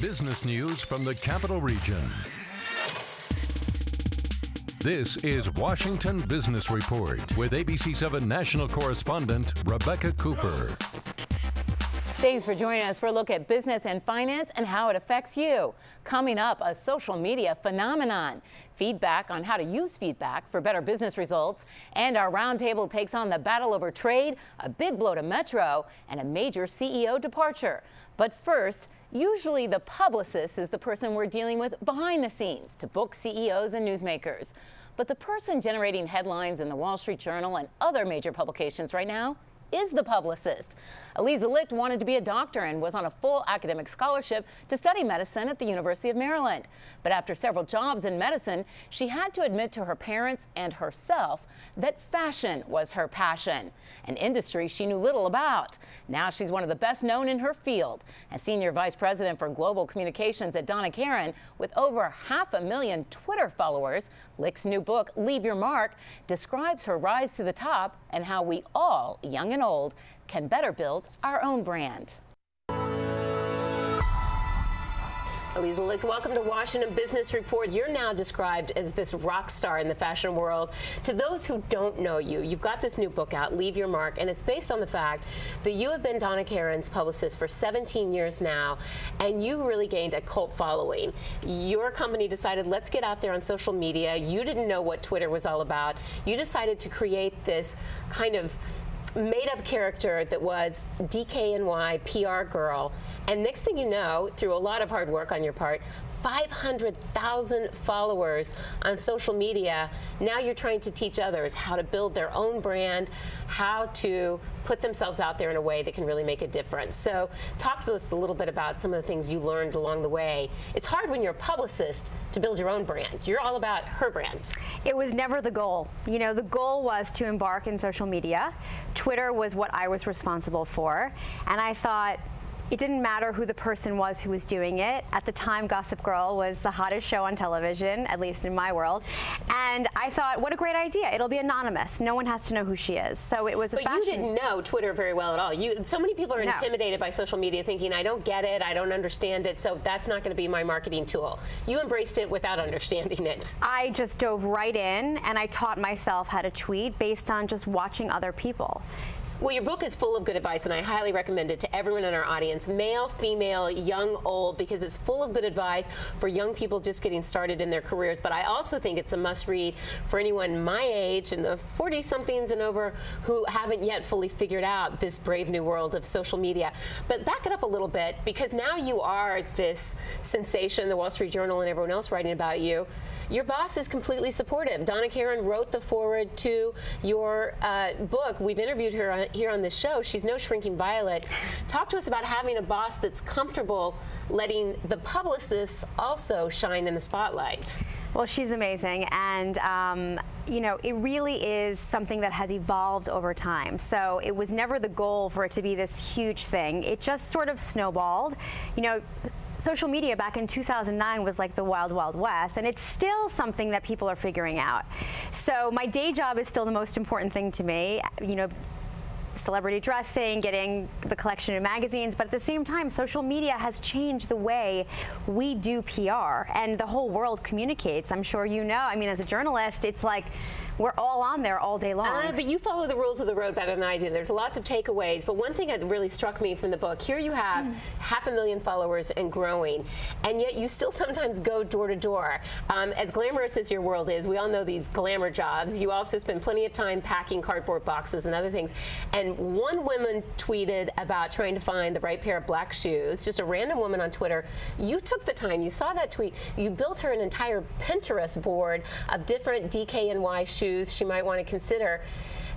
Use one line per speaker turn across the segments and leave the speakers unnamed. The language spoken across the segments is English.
Business news from the Capital Region. This is Washington Business Report with ABC7 national correspondent Rebecca Cooper.
Thanks for joining us for a look at business and finance and how it affects you. Coming up, a social media phenomenon, feedback on how to use feedback for better business results, and our roundtable takes on the battle over trade, a big blow to Metro, and a major CEO departure. But first, usually the publicist is the person we're dealing with behind the scenes to book CEOs and newsmakers. But the person generating headlines in the Wall Street Journal and other major publications right now is the publicist. Aliza Licht wanted to be a doctor and was on a full academic scholarship to study medicine at the University of Maryland. But after several jobs in medicine, she had to admit to her parents and herself that fashion was her passion, an industry she knew little about. Now she's one of the best known in her field. As Senior Vice President for Global Communications at Donna Karan, with over 500,000 Twitter followers, Licht's new book, Leave Your Mark, describes her rise to the top and how we all, young and old, can better build our own brand.
Aliza Licht, welcome to Washington Business Report. You're now described as this rock star in the fashion world. To those who don't know you, you've got this new book out, Leave Your Mark, and it's based on the fact that you have been Donna Karan's publicist for 17 years now, and you really gained a cult following. Your company decided, let's get out there on social media. You didn't know what Twitter was all about. You decided to create this kind of made-up character that was DKNY PR girl. And next thing you know, through a lot of hard work on your part, 500,000 followers on social media. Now you're trying to teach others how to build their own brand, how to put themselves out there in a way that can really make a difference. So talk to us a little bit about some of the things you learned along the way. It's hard when you're a publicist to build your own brand. You're all about her brand.
It was never the goal. You know, the goal was to embark in social media. Twitter was what I was responsible for, and I thought, it didn't matter who the person was who was doing it. At the time, Gossip Girl was the hottest show on television, at least in my world. And I thought, what a great idea. It'll be anonymous. No one has to know who she is. So it was a fashion.
But you didn't know Twitter very well at all. So many people are intimidated by social media, thinking, I don't get it, I don't understand it, so that's not going to be my marketing tool. You embraced it without understanding it.
I just dove right in, and I taught myself how to tweet based on just watching other people.
Well, your book is full of good advice, and I highly recommend it to everyone in our audience, male, female, young, old, because it's full of good advice for young people just getting started in their careers. But I also think it's a must-read for anyone my age and the 40-somethings and over who haven't yet fully figured out this brave new world of social media. But back it up a little bit, because now you are this sensation, the Wall Street Journal and everyone else writing about you. Your boss is completely supportive. Donna Karan wrote the foreword to your book. We've interviewed her here on this show. She's no shrinking violet. Talk to us about having a boss that's comfortable letting the publicists also shine in the spotlight.
Well, she's amazing, and you know, it really is something that has evolved over time. So it was never the goal for it to be this huge thing. It just sort of snowballed. You know, social media back in 2009 was like the wild, wild west, and it's still something that people are figuring out. So my day job is still the most important thing to me. You know, celebrity dressing, getting the collection of magazines, but at the same time, social media has changed the way we do PR, and the whole world communicates. I'm sure you know, I mean, as a journalist, it's like, we're all on there all day long.
But you follow the rules of the road better than I do. There's lots of takeaways, but one thing that really struck me from the book, here you have 500,000 followers and growing, and yet you still sometimes go door to door. As glamorous as your world is, we all know these glamour jobs, you also spend plenty of time packing cardboard boxes and other things. And one woman tweeted about trying to find the right pair of black shoes, just a random woman on Twitter. You took the time, you saw that tweet, you built her an entire Pinterest board of different DKNY shoes she might want to consider.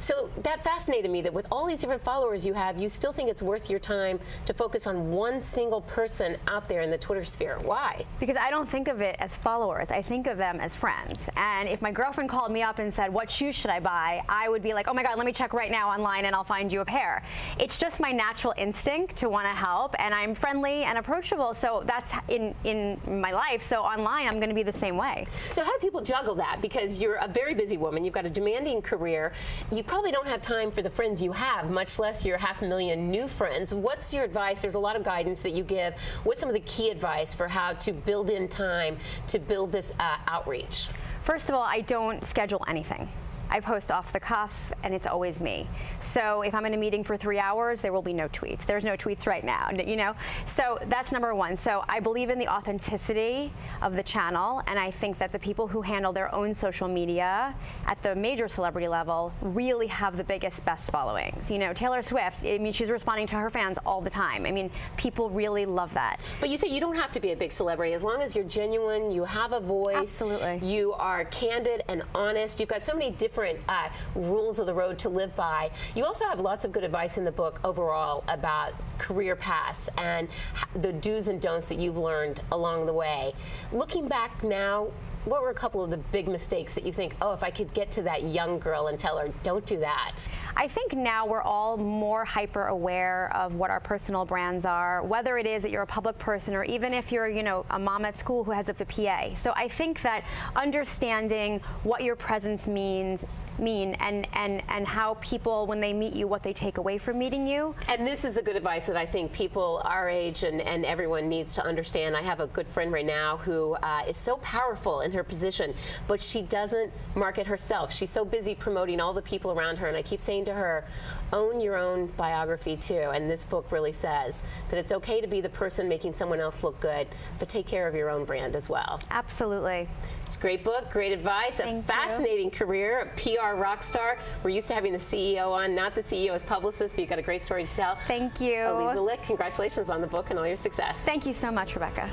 So that fascinated me, that with all these different followers you have, you still think it's worth your time to focus on one single person out there in the Twitter sphere. Why?
Because I don't think of it as followers. I think of them as friends. And if my girlfriend called me up and said, what shoes should I buy? I would be like, oh my God, let me check right now online and I'll find you a pair. It's just my natural instinct to want to help, and I'm friendly and approachable. So that's in my life. So online, I'm going to be the same way.
So how do people juggle that? Because you're a very busy woman. You've got a demanding career. You probably don't have time for the friends you have, much less your 500,000 new friends. What's your advice? There's a lot of guidance that you give. What's some of the key advice for how to build in time to build this outreach?
First of all, I don't schedule anything. I post off the cuff, and it's always me. So if I'm in a meeting for 3 hours, there will be no tweets. There's no tweets right now, you know? So that's number one. So I believe in the authenticity of the channel, and I think that the people who handle their own social media at the major celebrity level really have the biggest, best followings. You know, Taylor Swift, I mean, she's responding to her fans all the time. I mean, people really love that.
But you say you don't have to be a big celebrity. As long as you're genuine, you have a voice.
Absolutely.
You are candid and honest. You've got so many different rules of the road to live by. You also have lots of good advice in the book overall about career paths and the do's and don'ts that you've learned along the way. Looking back now, what were a couple of the big mistakes that you think, oh, if I could get to that young girl and tell her, don't do that?
I think now we're all more hyper aware of what our personal brands are, whether it is that you're a public person or even if you're, you know, a mom at school who heads up the PA. So I think that understanding what your presence mean and how people, when they meet you, what they take away from meeting you.
And this is the good advice that I think people our age and everyone needs to understand. I have a good friend right now who is so powerful in her position, but she doesn't market herself. She's so busy promoting all the people around her, and I keep saying to her, own your own biography too. And this book really says that it's okay to be the person making someone else look good, but take care of your own brand as well.
Absolutely.
It's a great book, great advice, a fascinating career, a PR rock star. We're used to having the CEO on, not the CEO as publicist, but you've got a great story to tell.
Thank you.
Aliza Licht, congratulations on the book and all your success.
Thank you so much, Rebecca.